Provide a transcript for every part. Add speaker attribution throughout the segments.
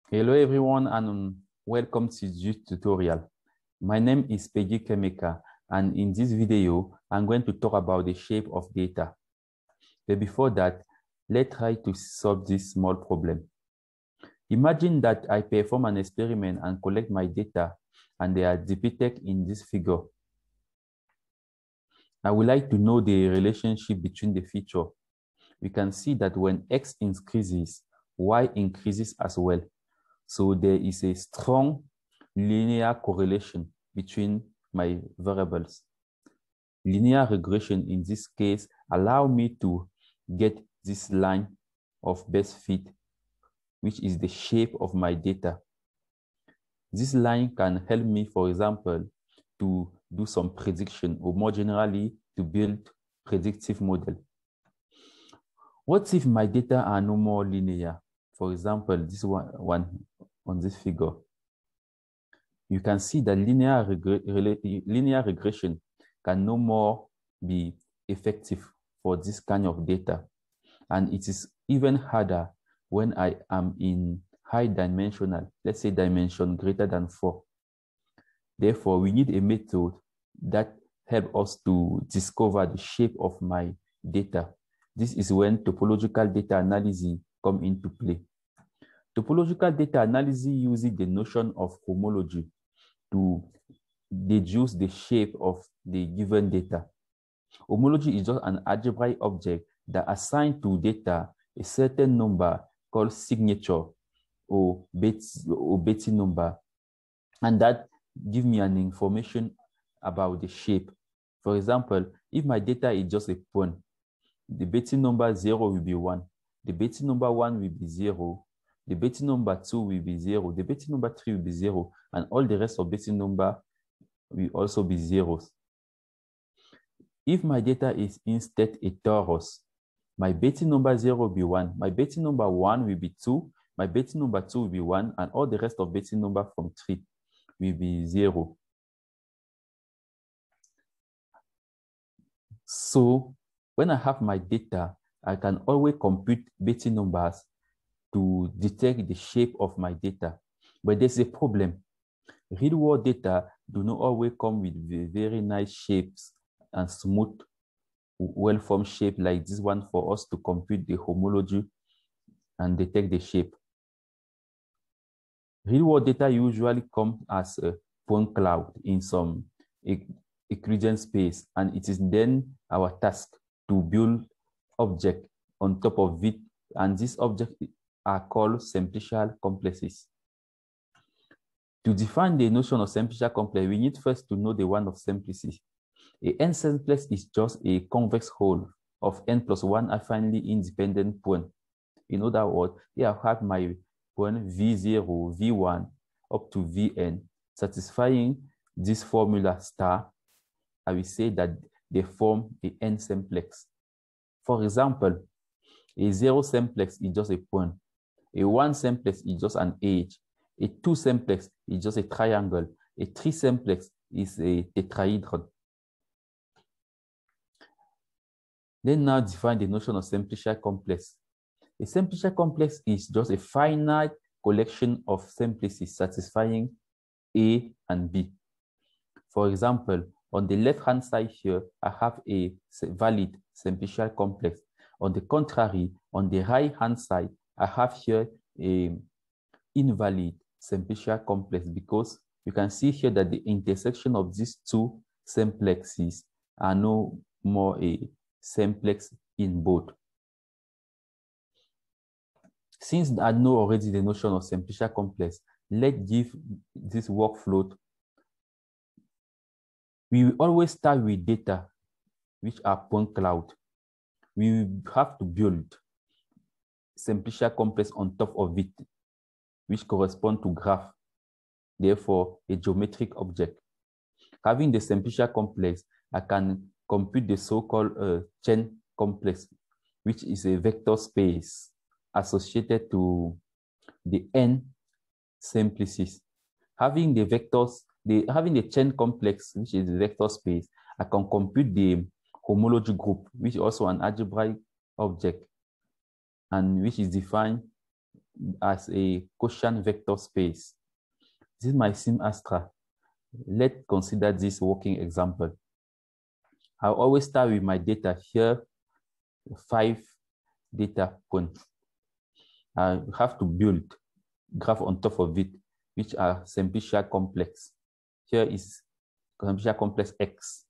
Speaker 1: Hello everyone and welcome to this tutorial. My name is Peggy Kemeka and in this video, I'm going to talk about the shape of data. But before that, let's try to solve this small problem. Imagine that I perform an experiment and collect my data and they are depicted in this figure. I would like to know the relationship between the feature. We can see that when X increases, Y increases as well. So there is a strong linear correlation between my variables. Linear regression in this case allow me to get this line of best fit, which is the shape of my data. This line can help me, for example, to do some prediction or more generally to build predictive model. What if my data are no more linear? For example, this one on this figure. You can see that linear regression can no more be effective for this kind of data. And it is even harder when I am in high dimensional, let's say dimension greater than 4. Therefore, we need a method that helps us to discover the shape of my data. This is when topological data analysis come into play. Topological data analysis uses the notion of homology to deduce the shape of the given data. Homology is just an algebraic object that assigns to data a certain number called signature or Betti number, and that gives me an information about the shape. For example, if my data is just a point, the Betti number 0 will be 1, the Betti number 1 will be 0, the Betti number 2 will be 0, the Betti number 3 will be 0, and all the rest of Betti number will also be zeros. If my data is instead a torus, my Betti number 0 will be 1, my Betti number 1 will be 2, my Betti number 2 will be 1, and all the rest of Betti number from 3 will be 0. So when I have my data, I can always compute Betti numbers to detect the shape of my data. But there's a problem. Real-world data do not always come with very nice shapes and smooth, well-formed shape like this one for us to compute the homology and detect the shape. Real-world data usually come as a point cloud in some Euclidean space, and it is then our task to build object on top of it, and these objects are called simplicial complexes. To define the notion of simplicial complex, we need first to know the one of simplicity. A n-simplex is just a convex whole of n plus 1 affinely independent point. In other words, here I have my point v0, v1 up to vn. Satisfying this formula star, I will say that they form a n-simplex. For example, a 0 simplex is just a point. A 1 simplex is just an edge. A 2 simplex is just a triangle. A 3 simplex is a tetrahedron. Then now define the notion of simplicial complex. A simplicial complex is just a finite collection of simplices satisfying A and B. For example, on the left-hand side here, I have a valid simplicial complex. On the contrary, on the right-hand side, I have here an invalid simplicial complex because you can see here that the intersection of these two simplexes are no more a simplex in both. Since I know already the notion of simplicial complex, let's give this workflow. We will always start with data which are point cloud. We will have to build simplicial complex on top of it, which correspond to graph, therefore a geometric object. Having the simplicial complex, I can compute the so-called chain complex, which is a vector space associated to the n simplices. Having the vectors, having the chain complex, which is the vector space, I can compute the homology group, which is also an algebraic object, and which is defined as a quotient vector space. This is my Sim Astra. Let's consider this working example. I always start with my data here, 5 data points. I have to build graph on top of it, which are simplicial complex. Here is simplicial complex X.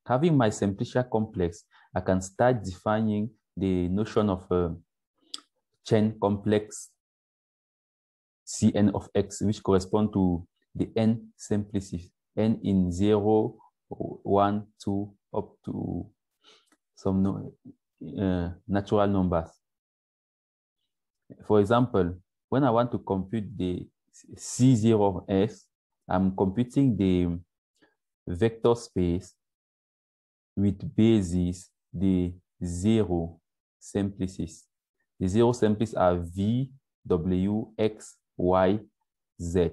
Speaker 1: Having my simplicial complex, I can start defining the notion of a chain complex Cn of X, which correspond to the n simplices, n in 0, 1, 2, up to some natural numbers. For example, when I want to compute the C0 of S, I'm computing the vector space with basis the 0 simplices. The 0 simplices are V, W, X, Y, Z.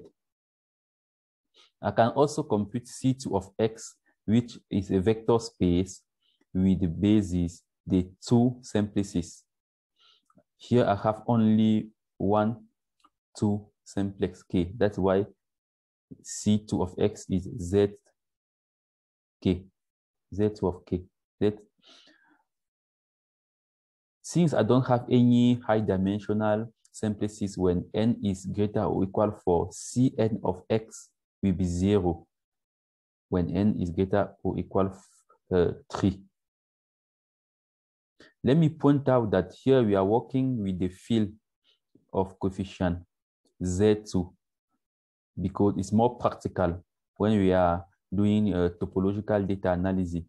Speaker 1: I can also compute C2 of X, which is a vector space with the basis the 2 simplices. Here I have only 1, 2 simplex K. That's why C2 of X is Z K. Z2 of K. Since I don't have any high dimensional simplices when n is greater or equal for Cn of X will be 0 when n is greater or equal 3. Let me point out that here we are working with the field of coefficient Z2 because it's more practical when we are doing topological data analysis.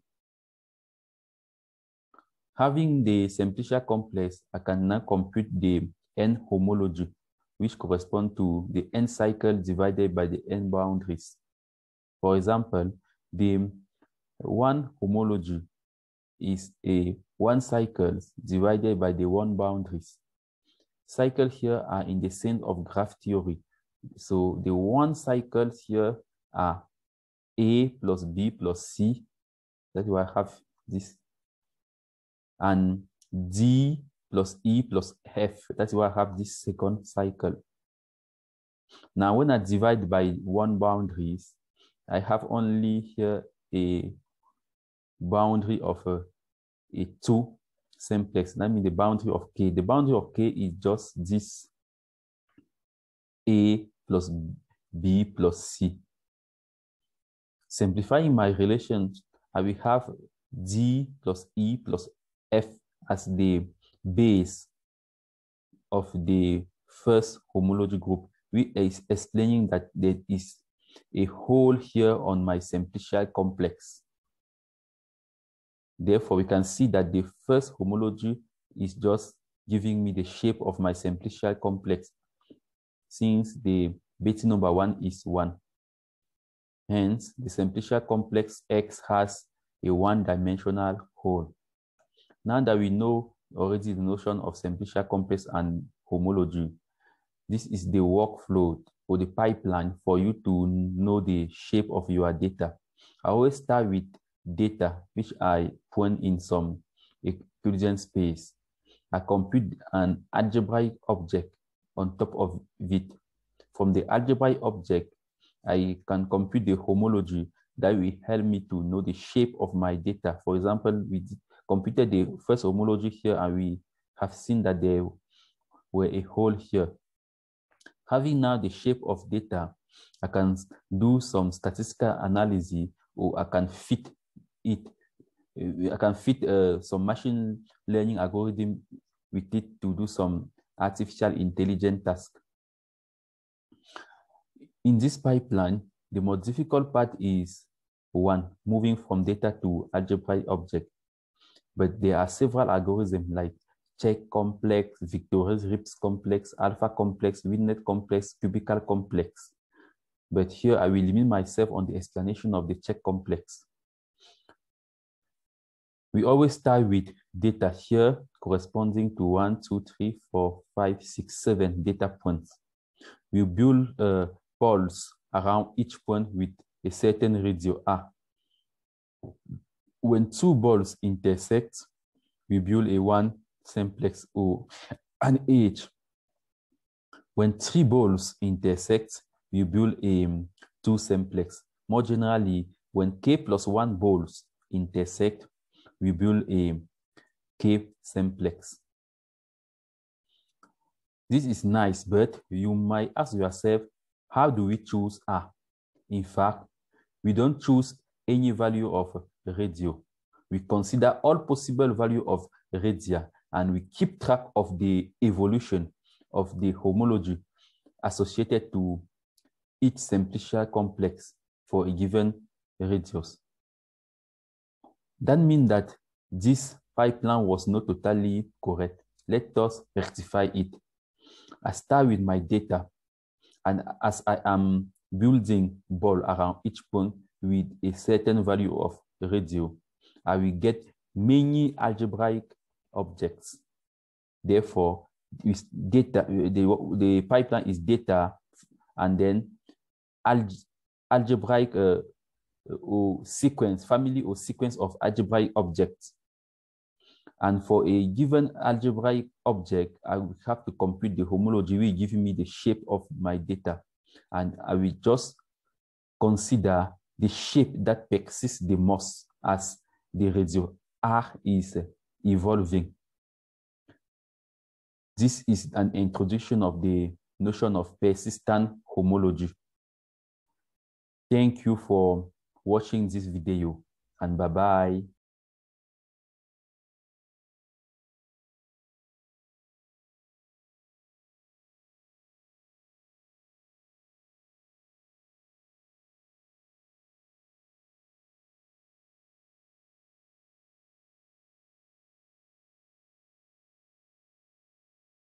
Speaker 1: Having the simplicial complex, I can now compute the n homology, which correspond to the n cycle divided by the n boundaries. For example, the 1 homology is a 1 cycle divided by the 1 boundaries. Cycles here are in the sense of graph theory. So the 1 cycles here are A plus B plus C. That's why I have this. And D plus E plus F. That's why I have this second cycle. Now, when I divide by 1 boundaries, I have only here a boundary of a 2 simplex. That means the boundary of K. The boundary of K is just this A plus B plus C. Simplifying my relations, I will have D plus E plus F as the base of the first homology group. We are explaining that there is a hole here on my simplicial complex. Therefore, we can see that the first homology is just giving me the shape of my simplicial complex, since the Betti number 1 is 1. Hence, the simplicial complex X has a 1-dimensional hole. Now that we know already the notion of simplicial complex and homology, this is the workflow or the pipeline for you to know the shape of your data. I always start with data, which I point in some Euclidean space. I compute an algebraic object on top of it. From the algebraic object, I can compute the homology that will help me to know the shape of my data. For example, we computed the first homology here, and we have seen that there were a hole here. Having now the shape of data, I can do some statistical analysis, or I can fit it. I can fit some machine learning algorithm with it to do some artificial intelligence task. In this pipeline, the most difficult part is 1, moving from data to algebraic object. But there are several algorithms like check complex, Victorius-Rips complex, alpha complex, Witten complex, cubical complex. But here I will limit myself on the explanation of the check complex. We always start with data here corresponding to 1, 2, 3, 4, 5, 6, 7 data points. We build poles around each point with a certain radius R. When 2 balls intersect, we build a 1 simplex or an edge. When three balls intersect, we build a two-simplex. More generally, when k plus 1 balls intersect, we build a k-simplex. This is nice, but you might ask yourself, how do we choose R? In fact, we don't choose any value of radio. We consider all possible value of radia, and we keep track of the evolution of the homology associated to each simplicial complex for a given radius. That means that this pipeline was not totally correct. Let us rectify it. I start with my data, and as I am building ball around each point with a certain value of radio, I will get many algebraic objects. Therefore, data, the pipeline is data and then algebraic or sequence, family or sequence of algebraic objects. And for a given algebraic object, I will have to compute the homology, which gives me the shape of my data. And I will just consider the shape that persists the most as the radio R is evolving. This is an introduction of the notion of persistent homology. Thank you for watching this video, and bye-bye.